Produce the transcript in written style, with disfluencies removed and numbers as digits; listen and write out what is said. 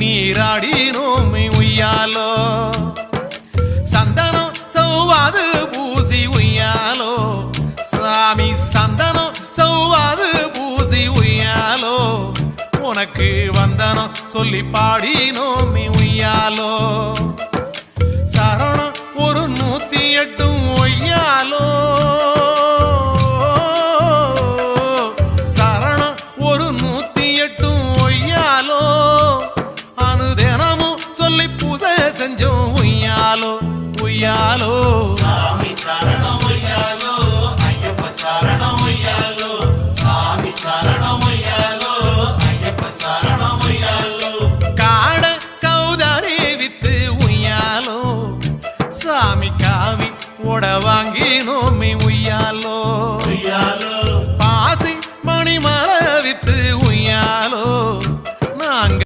நீராடினோமே உய்யாலோ சந்தனம் சௌவாது பூசி உய்யாலோ சாமி சந்தனம் சௌவாது பூசி உய்யாலோ உனக்கு வந்தனம் சொல்லி பாடினோமே உய்யாலோ சரணம் ஒரு 108 ஒய்யாலோ சரணம் ஒரு 108 ஒய்யாலோ அனுதினமும் சொல்லி பூசை செஞ்சோம் உய்யாலோ உய்யாலோ சாமி சரணம் ஒய்யாலோ ஐயப்ப சரணம் ஒய்யாலோ சாமி சரணம் ஒய்யாலோ ஐயப்ப சரணம் ஒய்யாலோ காட கௌதாரி வித்து உய்யாலோ சாமி காவி ஓட வாங்கினோமே